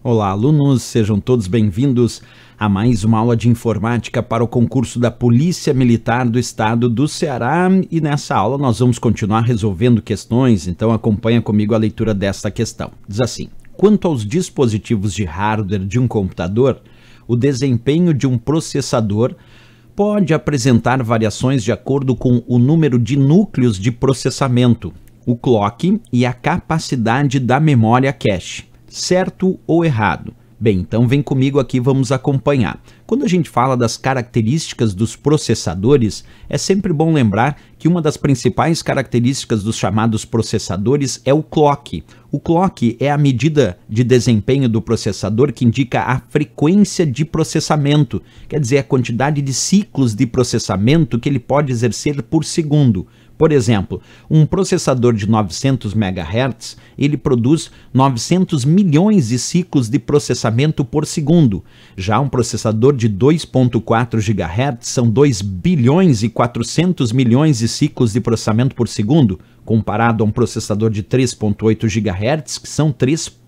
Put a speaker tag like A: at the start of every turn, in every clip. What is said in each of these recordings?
A: Olá, alunos, sejam todos bem-vindos a mais uma aula de informática para o concurso da Polícia Militar do Estado do Ceará. E nessa aula nós vamos continuar resolvendo questões, então acompanha comigo a leitura desta questão. Diz assim: quanto aos dispositivos de hardware de um computador, o desempenho de um processador pode apresentar variações de acordo com o número de núcleos de processamento, o clock e a capacidade da memória cache. Certo ou errado? Bem, então vem comigo aqui, vamos acompanhar. Quando a gente fala das características dos processadores, é sempre bom lembrar que uma das principais características dos chamados processadores é o clock. O clock é a medida de desempenho do processador que indica a frequência de processamento, quer dizer, a quantidade de ciclos de processamento que ele pode exercer por segundo. Por exemplo, um processador de 900 MHz, ele produz 900 milhões de ciclos de processamento por segundo. Já um processador de 2.4 GHz são 2 bilhões e 400 milhões de ciclos de processamento por segundo, comparado a um processador de 3.8 GHz, que são 3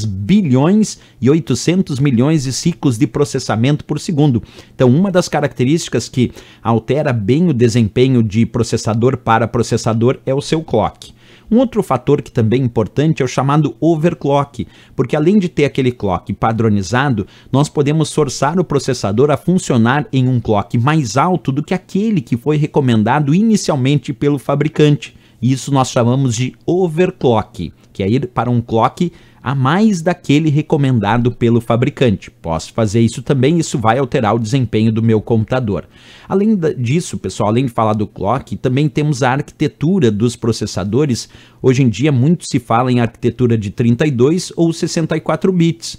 A: bilhões e 800 milhões de ciclos de processamento por segundo. Então, uma das características que altera bem o desempenho de processador para processador é o seu clock. Um outro fator que também é importante é o chamado overclock, porque além de ter aquele clock padronizado, nós podemos forçar o processador a funcionar em um clock mais alto do que aquele que foi recomendado inicialmente pelo fabricante. Isso nós chamamos de overclock, que é ir para um clock a mais daquele recomendado pelo fabricante. Posso fazer isso também, isso vai alterar o desempenho do meu computador. Além disso, pessoal, além de falar do clock, também temos a arquitetura dos processadores. Hoje em dia muito se fala em arquitetura de 32 ou 64 bits.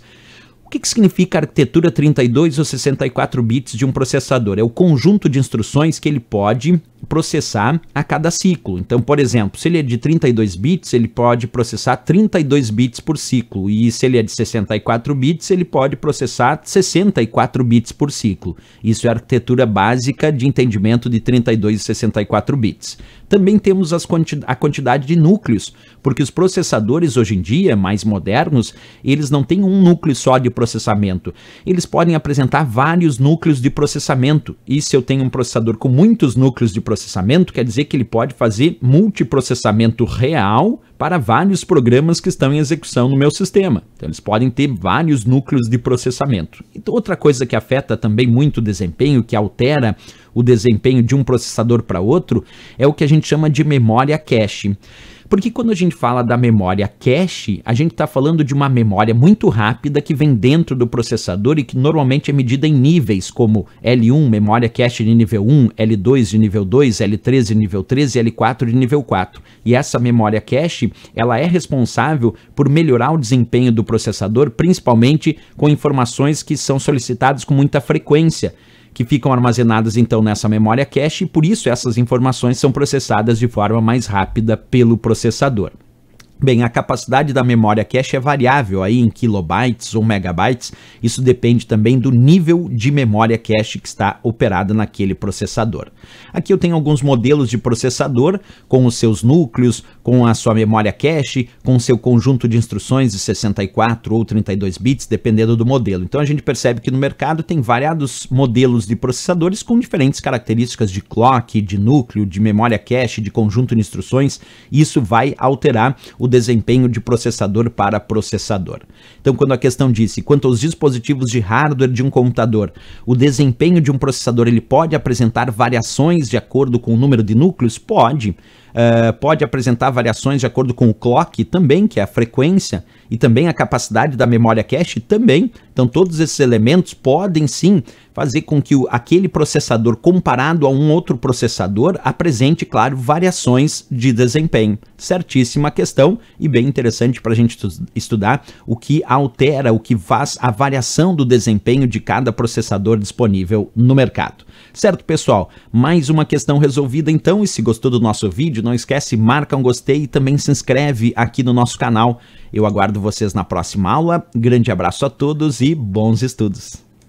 A: O que significa a arquitetura 32 ou 64 bits de um processador? É o conjunto de instruções que ele pode processar a cada ciclo. Então, por exemplo, se ele é de 32 bits, ele pode processar 32 bits por ciclo. E se ele é de 64 bits, ele pode processar 64 bits por ciclo. Isso é a arquitetura básica de entendimento de 32 e 64 bits. Também temos a quantidade de núcleos, porque os processadores hoje em dia, mais modernos, eles não têm um núcleo só de processamento. Eles podem apresentar vários núcleos de processamento. E se eu tenho um processador com muitos núcleos de processamento, quer dizer que ele pode fazer multiprocessamento real para vários programas que estão em execução no meu sistema. Então eles podem ter vários núcleos de processamento. Então, outra coisa que afeta também muito o desempenho, que altera o desempenho de um processador para outro, é o que a gente chama de memória cache. Porque quando a gente fala da memória cache, a gente está falando de uma memória muito rápida que vem dentro do processador e que normalmente é medida em níveis, como L1, memória cache de nível 1, L2 de nível 2, L3 de nível 3 e L4 de nível 4. E essa memória cache, ela é responsável por melhorar o desempenho do processador, principalmente com informações que são solicitadas com muita frequência, que ficam armazenadas então nessa memória cache, e por isso essas informações são processadas de forma mais rápida pelo processador. Bem, a capacidade da memória cache é variável aí em kilobytes ou megabytes, isso depende também do nível de memória cache que está operada naquele processador. Aqui eu tenho alguns modelos de processador com os seus núcleos, com a sua memória cache, com o seu conjunto de instruções de 64 ou 32 bits, dependendo do modelo. Então a gente percebe que no mercado tem variados modelos de processadores com diferentes características de clock, de núcleo, de memória cache, de conjunto de instruções, e isso vai alterar o desempenho de processador para processador. Então, quando a questão disse quanto aos dispositivos de hardware de um computador, o desempenho de um processador ele pode apresentar variações de acordo com o número de núcleos? Pode. Pode apresentar variações de acordo com o clock também, que é a frequência, e também a capacidade da memória cache também. Então todos esses elementos podem sim fazer com que aquele processador comparado a um outro processador apresente, claro, variações de desempenho. Certíssima questão e bem interessante para a gente estudar o que altera, o que faz a variação do desempenho de cada processador disponível no mercado. Certo, pessoal? Mais uma questão resolvida então, e se gostou do nosso vídeo, não esquece, marca um gostei e também se inscreve aqui no nosso canal. Eu aguardo vocês na próxima aula. Grande abraço a todos e bons estudos!